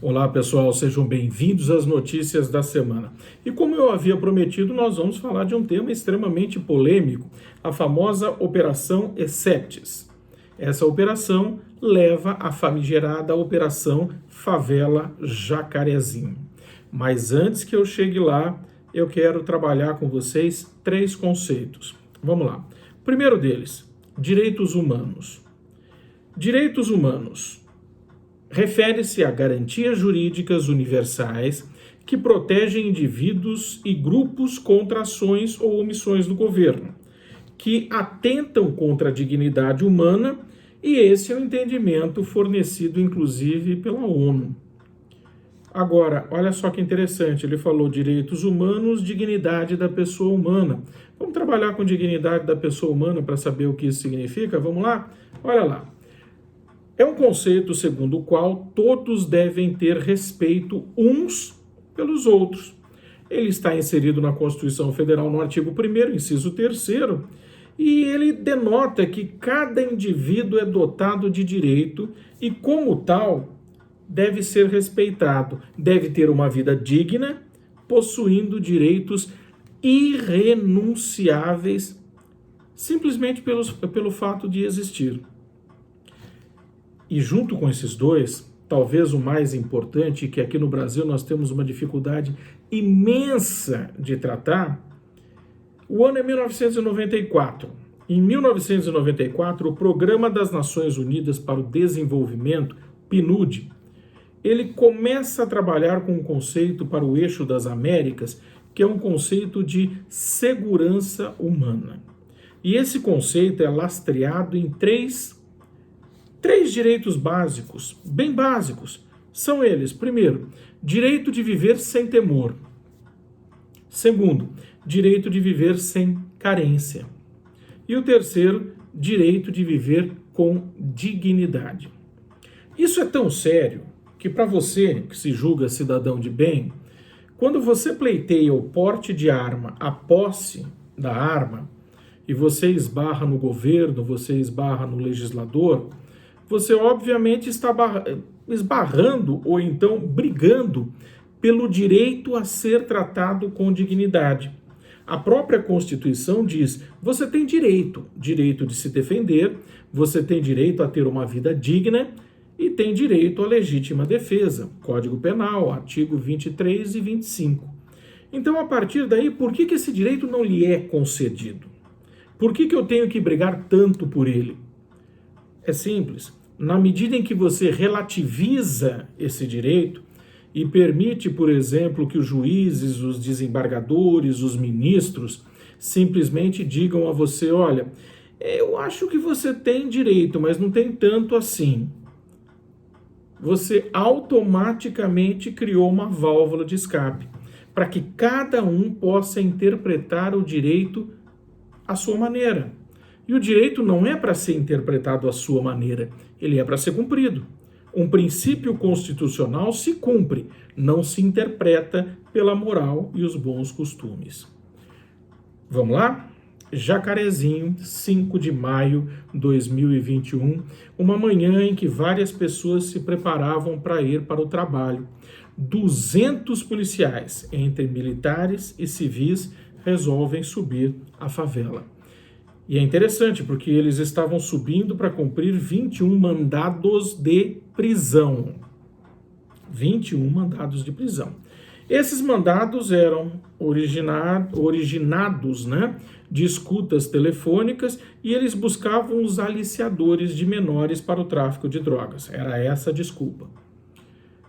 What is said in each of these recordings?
Olá pessoal, sejam bem-vindos às notícias da semana. E como eu havia prometido, nós vamos falar de um tema extremamente polêmico, a famosa Operação Exceptis. Essa operação leva à famigerada Operação Favela Jacarezinho. Mas antes que eu chegue lá, eu quero trabalhar com vocês 3 conceitos. Vamos lá. O primeiro deles, direitos humanos. Direitos humanos refere-se a garantias jurídicas universais que protegem indivíduos e grupos contra ações ou omissões do governo, que atentam contra a dignidade humana, e esse é o entendimento fornecido inclusive pela ONU. Agora, olha só que interessante, ele falou direitos humanos, dignidade da pessoa humana. Vamos trabalhar com dignidade da pessoa humana para saber o que isso significa? Vamos lá? Olha lá. É um conceito segundo o qual todos devem ter respeito uns pelos outros. Ele está inserido na Constituição Federal no artigo 1º, inciso 3º, e ele denota que cada indivíduo é dotado de direito e, como tal, deve ser respeitado, deve ter uma vida digna, possuindo direitos irrenunciáveis, simplesmente pelo fato de existir. E junto com esses dois, talvez o mais importante, que aqui no Brasil nós temos uma dificuldade imensa de tratar, o ano é 1994. Em 1994, o Programa das Nações Unidas para o Desenvolvimento, PNUD, ele começa a trabalhar com um conceito para o eixo das Américas, que é um conceito de segurança humana. E esse conceito é lastreado em três direitos básicos, bem básicos. São eles: primeiro, direito de viver sem temor. Segundo, direito de viver sem carência. E o terceiro, direito de viver com dignidade. Isso é tão sério que, para você que se julga cidadão de bem, quando você pleiteia o porte de arma, a posse da arma, e você esbarra no governo, você esbarra no legislador, você obviamente está esbarrando ou então brigando pelo direito a ser tratado com dignidade. A própria Constituição diz: você tem direito de se defender, você tem direito a ter uma vida digna e tem direito à legítima defesa. Código Penal, artigo 23 e 25. Então, a partir daí, por que esse direito não lhe é concedido? Por que eu tenho que brigar tanto por ele? É simples. Na medida em que você relativiza esse direito e permite, por exemplo, que os juízes, os desembargadores, os ministros simplesmente digam a você: olha, eu acho que você tem direito, mas não tem tanto assim. Você automaticamente criou uma válvula de escape para que cada um possa interpretar o direito à sua maneira. E o direito não é para ser interpretado à sua maneira, ele é para ser cumprido. Um princípio constitucional se cumpre, não se interpreta pela moral e os bons costumes. Vamos lá? Jacarezinho, 5 de maio de 2021, uma manhã em que várias pessoas se preparavam para ir para o trabalho. 200 policiais, entre militares e civis, resolvem subir a favela. E é interessante porque eles estavam subindo para cumprir 21 mandados de prisão. 21 mandados de prisão. Esses mandados eram originados, de escutas telefônicas, e eles buscavam os aliciadores de menores para o tráfico de drogas. Era essa a desculpa.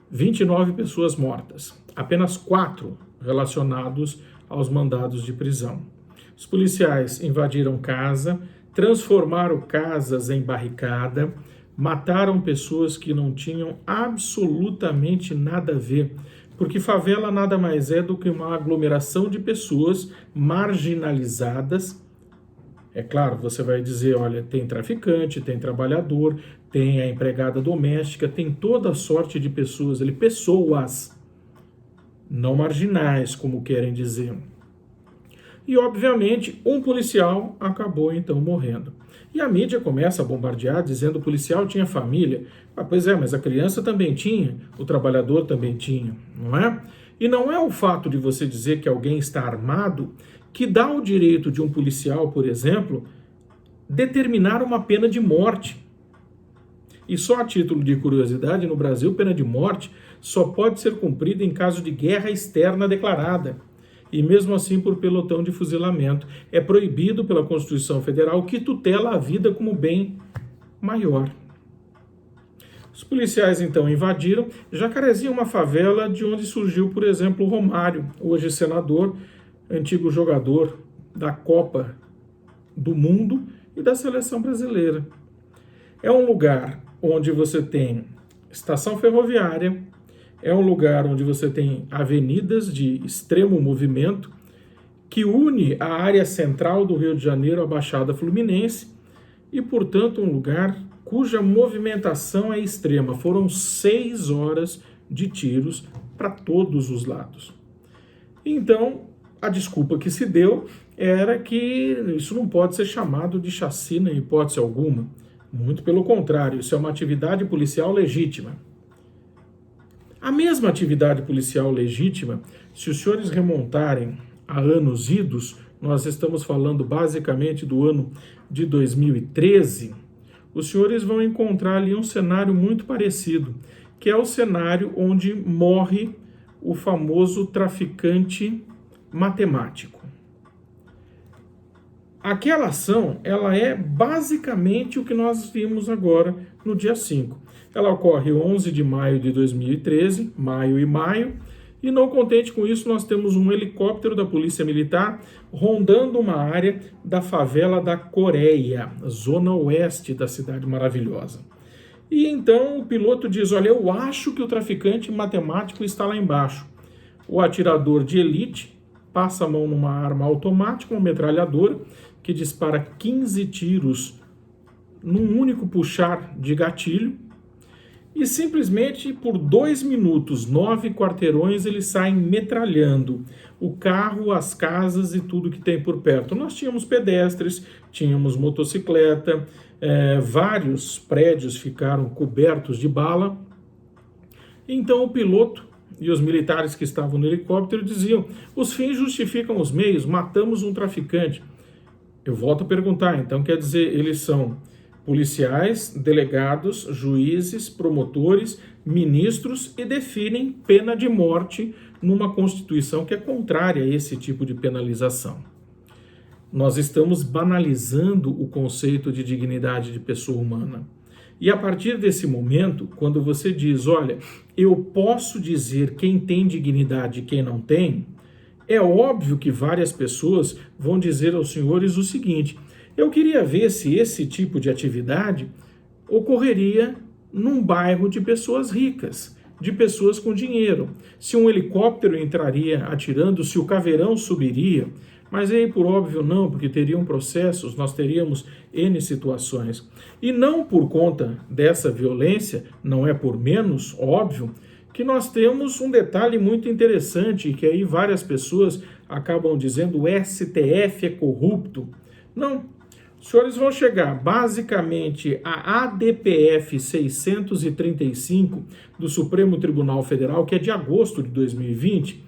29 pessoas mortas. Apenas 4 relacionados aos mandados de prisão. Os policiais invadiram casa, transformaram casas em barricada, mataram pessoas que não tinham absolutamente nada a ver, porque favela nada mais é do que uma aglomeração de pessoas marginalizadas. É claro, você vai dizer, olha, tem traficante, tem trabalhador, tem a empregada doméstica, tem toda sorte de pessoas, pessoas, não marginais, como querem dizer. E, obviamente, um policial acabou, então, morrendo. E a mídia começa a bombardear, dizendo que o policial tinha família. Ah, pois é, mas a criança também tinha, o trabalhador também tinha, não é? E não é o fato de você dizer que alguém está armado que dá o direito de um policial, por exemplo, determinar uma pena de morte. E só a título de curiosidade, no Brasil, pena de morte só pode ser cumprida em caso de guerra externa declarada. E mesmo assim por pelotão de fuzilamento. É proibido pela Constituição Federal, que tutela a vida como bem maior. Os policiais então invadiram. Jacarezinho é uma favela de onde surgiu, por exemplo, o Romário, hoje senador, antigo jogador da Copa do Mundo e da Seleção Brasileira. É um lugar onde você tem estação ferroviária, é um lugar onde você tem avenidas de extremo movimento, que une a área central do Rio de Janeiro à Baixada Fluminense e, portanto, um lugar cuja movimentação é extrema. Foram 6 horas de tiros para todos os lados. Então, a desculpa que se deu era que isso não pode ser chamado de chacina em hipótese alguma. Muito pelo contrário, isso é uma atividade policial legítima. A mesma atividade policial legítima, se os senhores remontarem a anos idos, nós estamos falando basicamente do ano de 2013, os senhores vão encontrar ali um cenário muito parecido, que é o cenário onde morre o famoso traficante matemático. Aquela ação, ela é basicamente o que nós vimos agora no dia 5. Ela ocorre 11 de maio de 2013, maio e maio, e não contente com isso, nós temos um helicóptero da Polícia Militar rondando uma área da favela da Coreia, zona oeste da cidade maravilhosa. E então o piloto diz, olha, eu acho que o traficante matemático está lá embaixo. O atirador de elite passa a mão numa arma automática, uma metralhadora, que dispara 15 tiros num único puxar de gatilho, e simplesmente por 2 minutos, 9 quarteirões, eles saem metralhando o carro, as casas e tudo que tem por perto. Nós tínhamos pedestres, tínhamos motocicleta, vários prédios ficaram cobertos de bala. Então o piloto e os militares que estavam no helicóptero diziam, os fins justificam os meios, matamos um traficante. Eu volto a perguntar, então quer dizer, eles são policiais, delegados, juízes, promotores, ministros e definem pena de morte numa Constituição que é contrária a esse tipo de penalização. Nós estamos banalizando o conceito de dignidade de pessoa humana. E a partir desse momento, quando você diz, olha, eu posso dizer quem tem dignidade e quem não tem, é óbvio que várias pessoas vão dizer aos senhores o seguinte, eu queria ver se esse tipo de atividade ocorreria num bairro de pessoas ricas, de pessoas com dinheiro. Se um helicóptero entraria atirando, se o caveirão subiria, mas aí por óbvio não, porque teriam processos, nós teríamos N situações. E não por conta dessa violência, não é por menos, óbvio, que nós temos um detalhe muito interessante, que aí várias pessoas acabam dizendo o STF é corrupto. Não. Os senhores vão chegar basicamente a ADPF 635 do Supremo Tribunal Federal, que é de agosto de 2020,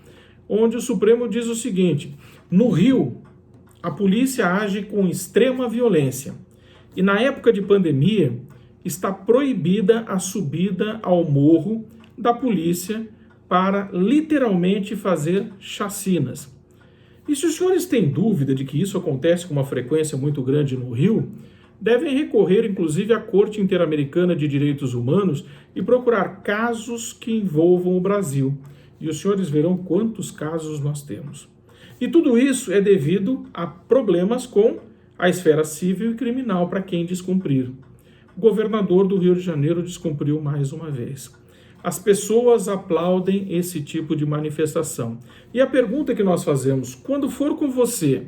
onde o Supremo diz o seguinte, no Rio, a polícia age com extrema violência e na época de pandemia está proibida a subida ao morro da polícia para literalmente fazer chacinas. E se os senhores têm dúvida de que isso acontece com uma frequência muito grande no Rio, devem recorrer inclusive à Corte Interamericana de Direitos Humanos e procurar casos que envolvam o Brasil. E os senhores verão quantos casos nós temos. E tudo isso é devido a problemas com a esfera civil e criminal para quem descumprir. O governador do Rio de Janeiro descumpriu mais uma vez. As pessoas aplaudem esse tipo de manifestação. E a pergunta que nós fazemos, quando for com você,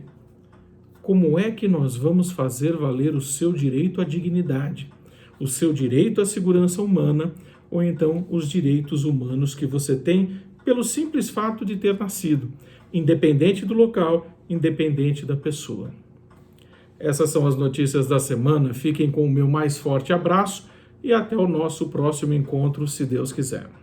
como é que nós vamos fazer valer o seu direito à dignidade, o seu direito à segurança humana, ou então os direitos humanos que você tem pelo simples fato de ter nascido, independente do local, independente da pessoa? Essas são as notícias da semana. Fiquem com o meu mais forte abraço e até o nosso próximo encontro, se Deus quiser.